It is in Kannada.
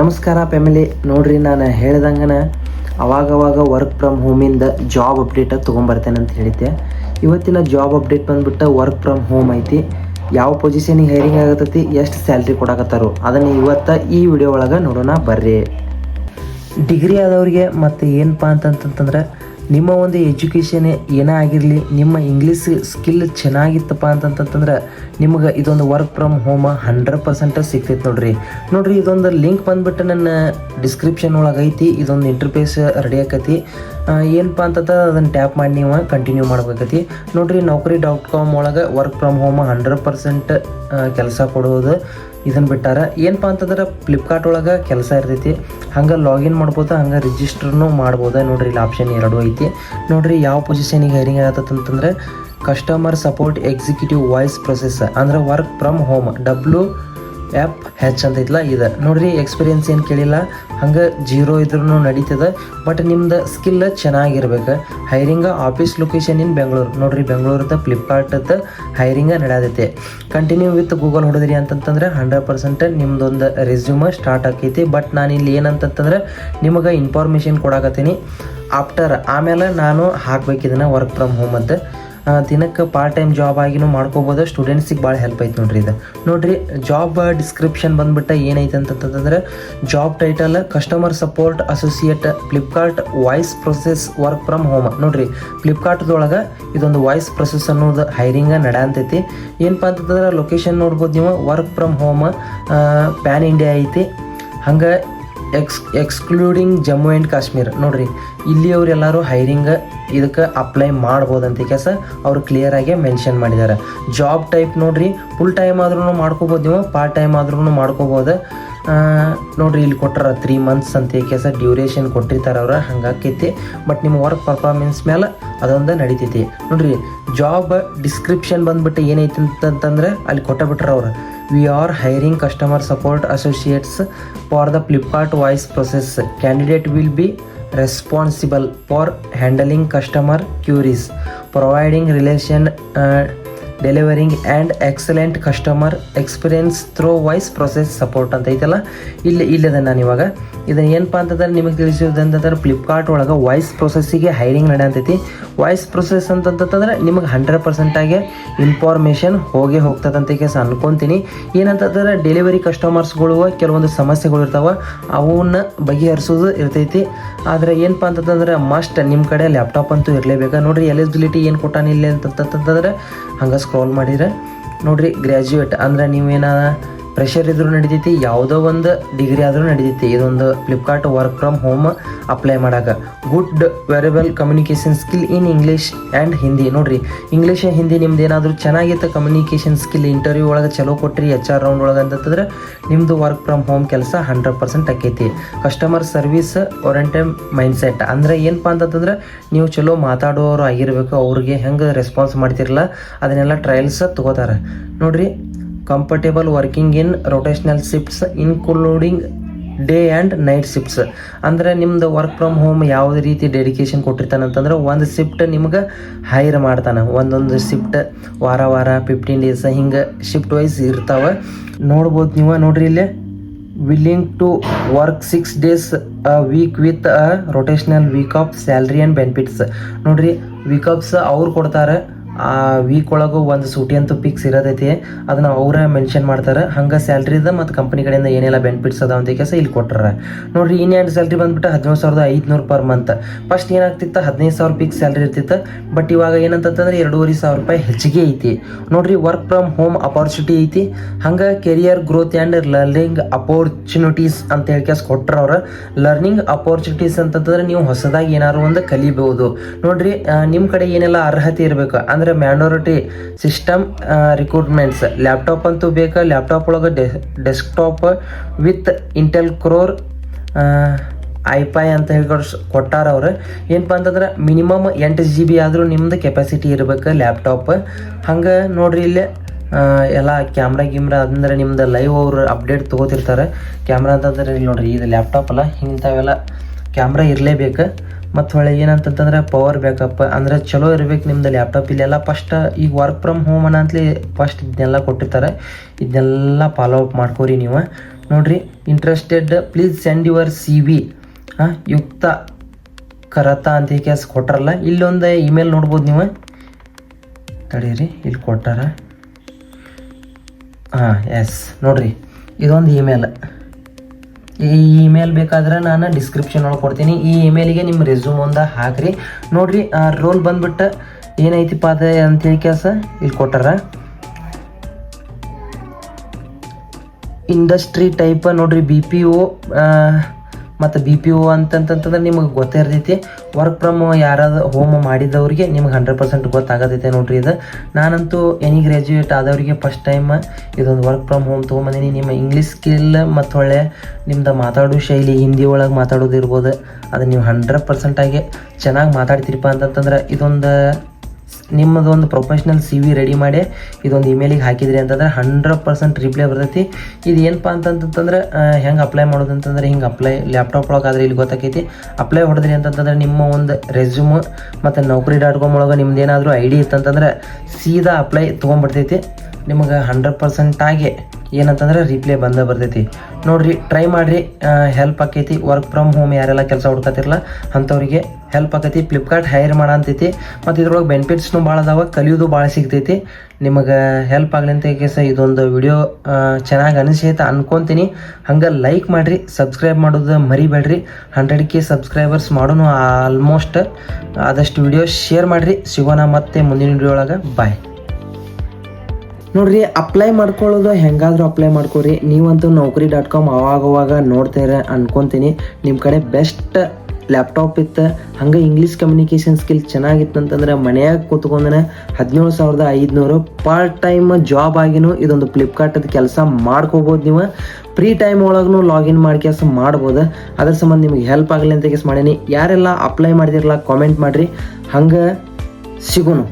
ನಮಸ್ಕಾರ ಫ್ಯಾಮಿಲಿ. ನೋಡ್ರಿ, ನಾನು ಹೇಳ್ದಂಗೆ ಅವಾಗವಾಗ ವರ್ಕ್ ಫ್ರಮ್ ಹೋಮಿಂದ ಜಾಬ್ ಅಪ್ಡೇಟ್ ತೊಗೊಂಬರ್ತೇನೆ ಅಂತ ಹೇಳಿದ್ದೆ. ಇವತ್ತಿನ ಜಾಬ್ ಅಪ್ಡೇಟ್ ಬಂದುಬಿಟ್ಟು ವರ್ಕ್ ಫ್ರಮ್ ಹೋಮ್ ಐತಿ. ಯಾವ ಪೊಸಿಷನಿಗೆ ಹೈರಿಂಗ್ ಆಗತ್ತೈತಿ, ಎಷ್ಟು ಸ್ಯಾಲ್ರಿ ಕೊಡಕತ್ತಾರೋ ಅದನ್ನು ಇವತ್ತು ಈ ವಿಡಿಯೋ ಒಳಗೆ ನೋಡೋಣ ಬರ್ರಿ. ಡಿಗ್ರಿ ಆದವ್ರಿಗೆ ಮತ್ತು ಏನಪ್ಪ ಅಂತಂತಂದ್ರೆ, ನಿಮ್ಮ ಒಂದು ಎಜುಕೇಷನ್ ಏನೇ ಆಗಿರಲಿ, ನಿಮ್ಮ ಇಂಗ್ಲೀಷ್ ಸ್ಕಿಲ್ ಚೆನ್ನಾಗಿತ್ತಪ್ಪ ಅಂತಂತಂದ್ರೆ ನಿಮಗೆ ಇದೊಂದು ವರ್ಕ್ ಫ್ರಮ್ ಹೋಮ್ 100% ಸಿಗ್ತೈತೆ ನೋಡ್ರಿ. ಇದೊಂದು ಲಿಂಕ್ ಬಂದುಬಿಟ್ಟು ನನ್ನ ಡಿಸ್ಕ್ರಿಪ್ಷನ್ ಒಳಗೆ ಐತಿ. ಇದೊಂದು ಇಂಟರ್ಫೇಸ್ ರೆಡಿ ಆಕೈತಿ. ಏನಪ್ಪ ಅಂತಂದ್ರೆ ಅದನ್ನು ಟ್ಯಾಪ್ ಮಾಡಿ ನೀವು ಕಂಟಿನ್ಯೂ ಮಾಡ್ಬೇಕೈತಿ. ನೋಡ್ರಿ, Naukri.com ಒಳಗೆ ವರ್ಕ್ ಫ್ರಮ್ ಹೋಮ್ 100% ಕೆಲಸ ಕೊಡೋದು ಇದನ್ನು ಬಿಟ್ಟಾರ. ಏನಪ್ಪ ಅಂತಂದ್ರೆ ಫ್ಲಿಪ್ಕಾರ್ಟ್ ಒಳಗೆ ಕೆಲಸ ಇರ್ತೈತಿ. ಹಂಗೆ ಲಾಗಿನ್ ಮಾಡ್ಬೋದು, ಹಂಗೆ ರಿಜಿಸ್ಟರ್ನು ಮಾಡ್ಬೋದು. ನೋಡ್ರಿ, ಇಲ್ಲಿ ಆಪ್ಷನ್ 2 ಐತಿ. ನೋಡ್ರಿ, ಯಾವ ಪೊಸಿಷನಿಗೆ ಹೈರಿಂಗ್ ಆಗತ್ತಂತಂದ್ರೆ customer support executive voice process ಅಂದ್ರೆ ವರ್ಕ್ ಫ್ರಮ್ ಹೋಮ್ WFH ಅಂತ ಐತಲ್ಲ ಇದು. ನೋಡ್ರಿ, ಎಕ್ಸ್ಪೀರಿಯನ್ಸ್ ಏನು ಕೇಳಿಲ್ಲ, ಹಂಗೆ 0 ಇದ್ರೂ ನಡೀತದೆ. ಬಟ್ ನಿಮ್ದು ಸ್ಕಿಲ್ ಚೆನ್ನಾಗಿರ್ಬೇಕು. ಹೈರಿಂಗ ಆಫೀಸ್ ಲೊಕೇಶನ್ ಇನ್ ಬೆಂಗಳೂರು. ನೋಡ್ರಿ, ಬೆಂಗಳೂರದ ಫ್ಲಿಪ್ಕಾರ್ಟದ ಹೈರಿಂಗ ನಡೆಯತೈತೆ. ಕಂಟಿನ್ಯೂ ವಿತ್ ಗೂಗಲ್ ಹೊಡೆದ್ರಿ ಅಂತಂತಂದ್ರೆ 100% ನಿಮ್ದೊಂದು ರೆಸ್ಯೂಮ್ ಸ್ಟಾರ್ಟ್ ಆಕೈತಿ. ಬಟ್ ನಾನು ಇಲ್ಲಿ ಏನಂತಂತಂದ್ರೆ ನಿಮಗೆ ಇನ್ಫಾರ್ಮೇಷನ್ ಕೊಡಾಕತ್ತೀನಿ. ಆಮೇಲೆ ನಾನು ಹಾಕ್ಬೇಕು ಇದನ್ನು ವರ್ಕ್ ಫ್ರಮ್ ಹೋಮ್ ಅಂತ. ದಿನಕ್ಕೆ ಪಾರ್ಟ್ ಟೈಮ್ ಜಾಬ್ ಆಗಿನೂ ಮಾಡ್ಕೋಬೋದು. ಸ್ಟೂಡೆಂಟ್ಸಿಗೆ ಭಾಳ ಹೆಲ್ಪ್ ಐತೆ ನೋಡ್ರಿ ಇದು. ನೋಡ್ರಿ, ಜಾಬ್ ಡಿಸ್ಕ್ರಿಪ್ಷನ್ ಬಂದುಬಿಟ್ಟು ಏನೈತೆ ಅಂತಂತಂದ್ರೆ job title customer support associate Flipkart voice process work from home. ನೋಡ್ರಿ, ಫ್ಲಿಪ್ಕಾರ್ಟ್ದೊಳಗೆ ಇದೊಂದು ವಾಯ್ಸ್ ಪ್ರೊಸೆಸ್ ಅನ್ನೋದು ಹೈರಿಂಗ ನಡೆಯಂತೈತಿ. ಏನಪ್ಪ ಅಂತಂದ್ರೆ ಲೊಕೇಶನ್ ನೋಡ್ಬೋದು ನೀವು. Work from home PAN India ಐತಿ. ಹಂಗೆ ಎಕ್ಸ್ಕ್ಲೂಡಿಂಗ್ ಜಮ್ಮು ಆ್ಯಂಡ್ ಕಾಶ್ಮೀರ್. ನೋಡ್ರಿ, ಇಲ್ಲಿಯವರೆಲ್ಲರೂ ಹೈರಿಂಗ್ ಇದಕ್ಕೆ ಅಪ್ಲೈ ಮಾಡ್ಬೋದಂತ ಕೆಲಸ ಅವರು ಕ್ಲಿಯರಾಗಿ ಮೆನ್ಷನ್ ಮಾಡಿದ್ದಾರೆ. ಜಾಬ್ ಟೈಪ್ ನೋಡ್ರಿ, ಫುಲ್ ಟೈಮ್ ಆದ್ರೂ ಮಾಡ್ಕೋಬೋದು ನೀವು, ಪಾರ್ಟ್ ಟೈಮ್ ಆದ್ರೂ ಮಾಡ್ಕೋಬೋದು. ನೋಡ್ರಿ, ಇಲ್ಲಿ ಕೊಟ್ಟಾರ 3 ಮಂತ್ಸ್ ಅಂತ ಕೆಲಸ ಡ್ಯೂರೇಷನ್ ಕೊಟ್ಟಿರ್ತಾರೆ ಅವ್ರು, ಹಂಗಾಕೈತಿ. ಬಟ್ ನಿಮ್ಮ ವರ್ಕ್ ಪರ್ಫಾರ್ಮೆನ್ಸ್ ಮೇಲೆ ಅದೊಂದು ನಡೀತೈತಿ. ನೋಡ್ರಿ, ಜಾಬ್ ಡಿಸ್ಕ್ರಿಪ್ಷನ್ ಬಂದ್ಬಿಟ್ಟು ಏನೈತಿ ಅಂತಂತಂದ್ರೆ ಅಲ್ಲಿ ಕೊಟ್ಟಬಿಟ್ರ ಅವ್ರು. We are hiring customer support associates for the Flipkart voice process. Candidate will be responsible for handling customer queries, providing relation, delivering and excellent customer experience through voice process support ಅಂತ ಐತಲ್ಲ, ಇಲ್ಲದ ನಾನು ಇವಾಗ ಇದನ್ನು ಏನಪ್ಪ ಅಂತಂದ್ರೆ ನಿಮಗೆ ತಿಳಿಸೋದಂತಂದ್ರೆ ಫ್ಲಿಪ್ಕಾರ್ಟ್ ಒಳಗೆ ವಾಯ್ಸ್ ಪ್ರೊಸೆಸ್ಸಿಗೆ ಹೈರಿಂಗ್ ನಡೆಯಂತೈತಿ. ವಾಯ್ಸ್ ಪ್ರೊಸೆಸ್ ಅಂತಂತಂದ್ರೆ ನಿಮಗೆ 100% ಆಗಿ ಇನ್ಫಾರ್ಮೇಷನ್ ಹೋಗ್ತದಂತ ಕೆಲಸ ಅನ್ಕೊತೀನಿ. ಏನಂತಂದ್ರೆ ಡೆಲಿವರಿ ಕಸ್ಟಮರ್ಸ್ಗಳು ಕೆಲವೊಂದು ಸಮಸ್ಯೆಗಳು ಇರ್ತಾವೆ, ಅವನ್ನ ಬಗೆಹರಿಸೋದು ಇರ್ತೈತಿ. ಆದರೆ ಏನಪ್ಪ ಅಂತಂದ್ರೆ ಮಸ್ಟ್ ನಿಮ್ಮ ಕಡೆ ಲ್ಯಾಪ್ಟಾಪ್ ಅಂತೂ ಇರಲೇಬೇಕು. ನೋಡಿರಿ, ಎಲಿಜಿಬಿಲಿಟಿ ಏನು ಕೊಟ್ಟಾನಿಲ್ಲ ಅಂತಂತಂದ್ರೆ ಹಂಗೆ ಸ್ಕ್ರಾಲ್ ಮಾಡಿದ್ರೆ ನೋಡ್ರಿ, ಗ್ರ್ಯಾಜುಯೇಟ್ ಅಂದರೆ ನೀವೇನ ಪ್ರೆಷರ್ ಇದ್ರೂ ನಡೀತೈತಿ, ಯಾವುದೋ ಒಂದು ಡಿಗ್ರಿ ಆದರೂ ನಡೀತೈತಿ. ಇದೊಂದು Flipkart work from home apply ಮಾಡೋಕೆ. Good verbal communication skill in English and Hindi. ನೋಡ್ರಿ, ಇಂಗ್ಲೀಷ್ ಹಿಂದಿ ನಿಮ್ದು ಏನಾದರೂ ಚೆನ್ನಾಗಿತ್ತು, ಕಮ್ಯುನಿಕೇಷನ್ ಸ್ಕಿಲ್ ಇಂಟರ್ವ್ಯೂ ಒಳಗೆ ಚಲೋ ಕೊಟ್ರಿ HR ರೌಂಡ್ ಒಳಗೆ ಅಂತಂತಂದ್ರೆ ನಿಮ್ಮದು ವರ್ಕ್ ಫ್ರಮ್ ಹೋಮ್ ಕೆಲಸ 100% ಆಕೈತಿ. ಕಸ್ಟಮರ್ ಸರ್ವಿಸ್ ಓರಿಯೆಂಟೆಡ್ ಮೈಂಡ್ಸೆಟ್ ಅಂದರೆ ಏನಪ್ಪ ಅಂತಂತಂದ್ರೆ ನೀವು ಚಲೋ ಮಾತಾಡೋರು ಆಗಿರಬೇಕು. ಅವ್ರಿಗೆ ಹೆಂಗೆ ರೆಸ್ಪಾನ್ಸ್ ಮಾಡ್ತಿರಲ್ಲ ಅದನ್ನೆಲ್ಲ ಟ್ರಯಲ್ಸ್ ತೊಗೋತಾರೆ. ನೋಡ್ರಿ, comfortable working in rotational shifts including day and night shifts. ಅಂದರೆ ನಿಮ್ದು ವರ್ಕ್ ಫ್ರಮ್ ಹೋಮ್ ಯಾವುದೇ ರೀತಿ ಡೆಡಿಕೇಶನ್ ಕೊಟ್ಟಿರ್ತಾನೆ ಅಂತಂದ್ರೆ ಒಂದು ಶಿಫ್ಟ್ ನಿಮ್ಗೆ ಹೈರ್ ಮಾಡ್ತಾನೆ. ಒಂದೊಂದು ಶಿಫ್ಟ್ ವಾರ 15 ಡೇಸ್ ಹಿಂಗೆ ಶಿಫ್ಟ್ ವೈಸ್ ಇರ್ತಾವೆ. ನೋಡ್ಬೋದು ನೀವು. ನೋಡ್ರಿ, ಇಲ್ಲೇ willing to work 6 days a week with a rotational week of salary and benefits. ನೋಡ್ರಿ, ವೀಕ್ ಆಫ್ಸ್ ಅವ್ರು ಕೊಡ್ತಾರೆ. ಆ ವೀಕ್ ಒಳಗೂ ಒಂದು ಸೂಟಿ ಅಂತೂ ಫಿಕ್ಸ್ ಇರೋದೈತಿ, ಅದನ್ನು ಅವರೇ ಮೆನ್ಷನ್ ಮಾಡ್ತಾರೆ. ಹಂಗೆ ಸ್ಯಾಲ್ರಿದ ಮತ್ತು ಕಂಪ್ನಿ ಕಡೆಯಿಂದ ಏನೆಲ್ಲ ಬೆನಿಫಿಟ್ಸ್ ಅದಾವ ಅಂತ ಕೆಲಸ ಇಲ್ಲಿ ಕೊಟ್ಟಾರ. ನೋಡ್ರಿ, ಇನ್ಯಾಂಡ್ ಸ್ಯಾಲ್ರಿ ಬಂದುಬಿಟ್ಟು 17,500 ಪರ್ ಮಂತ್. ಫಸ್ಟ್ ಏನಾಗ್ತಿತ್ತು, 15,000 ಫಿಕ್ಸ್ ಸ್ಯಾಲ್ರಿ ಇರ್ತಿತ್ತು. ಬಟ್ ಇವಾಗ ಏನಂತಂದ್ರೆ 2,500 ರೂಪಾಯಿ ಹೆಚ್ಚಿಗೆ ಐತಿ. ನೋಡ್ರಿ, ವರ್ಕ್ ಫ್ರಮ್ ಹೋಮ್ ಅಪಾರ್ಚುನಿಟಿ ಐತಿ. ಹಂಗೆ career growth and learning opportunities ಅಂತ ಹೇಳಿ ಕೆಲಸ ಕೊಟ್ಟರು ಅವ್ರು. ಲರ್ನಿಂಗ್ ಅಪೋರ್ಚುನಿಟೀಸ್ ಅಂತಂತಂದ್ರೆ ನೀವು ಹೊಸದಾಗಿ ಏನಾದ್ರು ಒಂದು ಕಲಿಬಹುದು. ನೋಡ್ರಿ, ನಿಮ್ಮ ಕಡೆ ಏನೆಲ್ಲ ಅರ್ಹತೆ ಇರಬೇಕು ಅಂದರೆ ಮ್ಯಾಂಡೋರಿಟಿ ಸಿಸ್ಟಮ್ ರಿಕ್ರೂಟ್ಮೆಂಟ್ಸ್. ಲ್ಯಾಪ್ಟಾಪ್ ಅಂತೂ ಬೇಕಾ. ಲ್ಯಾಪ್ಟಾಪ್ ಒಳಗೆ ಡೆಸ್ಕ್ಟಾಪ್ ವಿತ್ ಇಂಟೆಲ್ ಕ್ರೋರ್ ಐಪೈ ಅಂತ ಹೇಳಿ ಕೊಟ್ಟಾರ ಅವ್ರು. ಏನಪ್ಪ ಅಂತಂದ್ರೆ ಮಿನಿಮಮ್ 8 GB ಆದರೂ ನಿಮ್ದು ಕೆಪಾಸಿಟಿ ಇರಬೇಕು ಲ್ಯಾಪ್ಟಾಪ್. ಹಂಗೆ ನೋಡ್ರಿ, ಇಲ್ಲೇ ಎಲ್ಲ ಕ್ಯಾಮ್ರಾ ಅಂದರೆ ನಿಮ್ದು ಲೈವ್ ಅವರು ಅಪ್ಡೇಟ್ ತೊಗೋತಿರ್ತಾರೆ. ಕ್ಯಾಮ್ರಾ ಅಂತಂದ್ರೆ ಇಲ್ಲಿ ನೋಡ್ರಿ, ಇದು ಲ್ಯಾಪ್ಟಾಪ್ ಅಲ್ಲ, ಇಂಥವೆಲ್ಲ ಕ್ಯಾಮ್ರಾ ಇರಲೇಬೇಕು. ಮತ್ತು ಹೊಳೆ ಏನಂತಂದ್ರೆ ಪವರ್ ಬ್ಯಾಕಪ್ ಅಂದರೆ ಚಲೋ ಇರ್ಬೇಕು ನಿಮ್ದು ಲ್ಯಾಪ್ಟಾಪ್. ಇಲ್ಲೆಲ್ಲ ಫಸ್ಟ್ ಈಗ ವರ್ಕ್ ಫ್ರಮ್ ಹೋಮ್ ಅನ್ನಂತಲೇ ಫಸ್ಟ್ ಇದನ್ನೆಲ್ಲ ಕೊಟ್ಟಿರ್ತಾರೆ. ಇದನ್ನೆಲ್ಲ ಫಾಲೋ ಅಪ್ ಮಾಡ್ಕೋರಿ ನೀವು. ನೋಡಿರಿ, interested please send your CV ಯುಕ್ತ ಕರತ ಅಂತ ಕೇಸ್ ಕೊಟ್ಟಾರಲ್ಲ. ಇಲ್ಲೊಂದು ಇಮೇಲ್ ನೋಡ್ಬೋದು ನೀವು, ತಡೀರಿ, ಇಲ್ಲಿ ಕೊಟ್ಟಾರ. ಎಸ್ ನೋಡಿರಿ, ಇದೊಂದು ಇಮೇಲ್. ಈ ಇಮೇಲ್ ಬೇಕಾದ್ರೆ ನಾನು ಡಿಸ್ಕ್ರಿಪ್ಷನ್ ಒಳಗೆ ಕೊಡ್ತೀನಿ. ಈ ಇಮೇಲಿಗೆ ನಿಮ್ಮ ರೆಸ್ಯೂಮ್ ಒಂದು ಹಾಕ್ರಿ. ನೋಡಿರಿ, ರೋಲ್ ಬಂದ್ಬಿಟ್ಟು ಏನೈತಿಪ್ಪ ಅದ ಅಂತೇಳಿ ಕೆಲಸ ಇಲ್ಲಿ ಕೊಟ್ಟಾರ. ಇಂಡಸ್ಟ್ರಿ ಟೈಪ್ ನೋಡಿರಿ, BPO ಮತ್ತು BPO ಅಂತಂತಂದ್ರೆ ನಿಮಗೆ ಗೊತ್ತೇ ಇರ್ತೈತಿ. ವರ್ಕ್ ಫ್ರಮ್ ಯಾರಾದ್ರು ಹೋಮ್ ಮಾಡಿದವ್ರಿಗೆ ನಿಮ್ಗೆ 100% ಗೊತ್ತಾಗತೈತೆ ನೋಡಿರಿ. ಇದು ನಾನಂತೂ ಎನಿ ಗ್ರ್ಯಾಜುಯೇಟ್ ಆದವರಿಗೆ ಫಸ್ಟ್ ಟೈಮ್ ಇದೊಂದು ವರ್ಕ್ ಫ್ರಮ್ ಹೋಮ್ ತೊಗೊಂಬಂದಿನಿ. ನಿಮ್ಮ ಇಂಗ್ಲೀಷ್ ಸ್ಕಿಲ್ ಮತ್ತು ಒಳ್ಳೆ ನಿಮ್ದು ಮಾತಾಡೋ ಶೈಲಿ, ಹಿಂದಿ ಒಳಗೆ ಮಾತಾಡೋದು ಇರ್ಬೋದು, ಅದು ನೀವು 100% ಆಗಿ ಚೆನ್ನಾಗಿ ಮಾತಾಡ್ತೀರಪ್ಪ ಅಂತಂತಂದ್ರೆ ಇದೊಂದು ನಿಮ್ಮದೊಂದು ಪ್ರೊಫೆಷ್ನಲ್ CV ರೆಡಿ ಮಾಡಿ ಇದೊಂದು ಇಮೇಲಿಗೆ ಹಾಕಿದ್ರಿ ಅಂತಂದ್ರೆ 100% ರಿಪ್ಲೈ ಬರ್ತೈತಿ. ಇದು ಏನಪ್ಪ ಅಂತಂತಂದ್ರೆ ಹೆಂಗೆ ಅಪ್ಲೈ ಮಾಡೋದು ಅಂತಂದ್ರೆ ಹಿಂಗೆ ಅಪ್ಲೈ ಲ್ಯಾಪ್ಟಾಪ್ ಒಳಗೆ ಆದರೆ ಇಲ್ಲಿ ಗೊತ್ತಾಕೈತಿ. ಅಪ್ಲೈ ಹೊಡೆದ್ರಿ ಅಂತಂತಂದ್ರೆ ನಿಮ್ಮ ಒಂದು ರೆಸ್ಯೂಮ್ ಮತ್ತು Naukri.com ಒಳಗೆ ನಿಮ್ದು ಏನಾದರೂ ID ಇತ್ತಂತಂದ್ರೆ ಸೀದಾ ಅಪ್ಲೈ ತೊಗೊಂಡ್ಬಿಡ್ತೈತಿ. ನಿಮಗೆ 100% ಆಗಿ ಏನಂತಂದ್ರೆ ರಿಪ್ಲೈ ಬರ್ತೈತಿ. ನೋಡಿರಿ, ಟ್ರೈ ಮಾಡಿರಿ, ಹೆಲ್ಪ್ ಆಕೈತಿ. ವರ್ಕ್ ಫ್ರಮ್ ಹೋಮ್ ಯಾರೆಲ್ಲ ಕೆಲಸ ಹುಡ್ಕತ್ತಿರಲ್ಲ ಅಂಥವ್ರಿಗೆ ಹೆಲ್ಪ್ ಆಕೈತಿ. ಫ್ಲಿಪ್ಕಾರ್ಟ್ ಹೈರ್ ಮಾಡಂತೈತಿ ಮತ್ತು ಇದ್ರೊಳಗೆ ಬೆನಿಫಿಟ್ಸ್ನು ಭಾಳ ಅದಾವ, ಕಲಿಯೋದು ಭಾಳ ಸಿಗ್ತೈತಿ. ನಿಮಗೆ ಹೆಲ್ಪ್ ಆಗಲಿ ಅಂತ ಕೇಸ ಇದೊಂದು ವಿಡಿಯೋ ಚೆನ್ನಾಗಿ ಅನಿಸೈತೆ ಅನ್ಕೊತೀನಿ. ಹಂಗೆ ಲೈಕ್ ಮಾಡಿರಿ, ಸಬ್ಸ್ಕ್ರೈಬ್ ಮಾಡೋದು ಮರಿಬೇಡ್ರಿ. 100K ಸಬ್ಸ್ಕ್ರೈಬರ್ಸ್ ಮಾಡೋನು ಆಲ್ಮೋಸ್ಟ್. ಆದಷ್ಟು ವಿಡಿಯೋ ಶೇರ್ ಮಾಡಿರಿ. ಸಿಗೋಣ ಮತ್ತೆ ಮುಂದಿನ ವಿಡಿಯೋ ಒಳಗೆ. ಬಾಯ್. ನೋಡ್ರಿ, ಅಪ್ಲೈ ಮಾಡ್ಕೊಳ್ಳೋದು ಹೆಂಗಾದರೂ ಅಪ್ಲೈ ಮಾಡ್ಕೊರಿ. ನೀವಂತೂ Naukri.com ಅವಾಗವಾಗ ನೋಡ್ತೀರ ಅನ್ಕೊತೀನಿ. ನಿಮ್ಮ ಕಡೆ ಬೆಸ್ಟ್ ಲ್ಯಾಪ್ಟಾಪ್ ಇತ್ತು, ಹಂಗೆ ಇಂಗ್ಲೀಷ್ ಕಮ್ಯುನಿಕೇಷನ್ ಸ್ಕಿಲ್ ಚೆನ್ನಾಗಿತ್ತು ಅಂತಂದ್ರೆ ಮನೆಯಾಗ ಕೂತ್ಕೊಂಡೇ 17,500 ಪಾರ್ಟ್ ಟೈಮ್ ಜಾಬ್ ಆಗಿನೂ ಇದೊಂದು ಫ್ಲಿಪ್ಕಾರ್ಟದ ಕೆಲಸ ಮಾಡ್ಕೋಬೋದು. ನೀವು ಫ್ರೀ ಟೈಮ್ ಒಳಗೂ ಲಾಗಿನ್ ಮಾಡಿ ಕೆಲಸ ಮಾಡ್ಬೋದು. ಅದ್ರ ಸಂಬಂಧ ನಿಮಗೆ ಹೆಲ್ಪ್ ಆಗಲಿ ಅಂತ ಕೇಸ್ ಮಾಡೀನಿ. ಯಾರೆಲ್ಲ ಅಪ್ಲೈ ಮಾಡಿದಿರಲ್ಲ ಕಾಮೆಂಟ್ ಮಾಡಿರಿ. ಹಂಗೆ ಸಿಗೋಣ.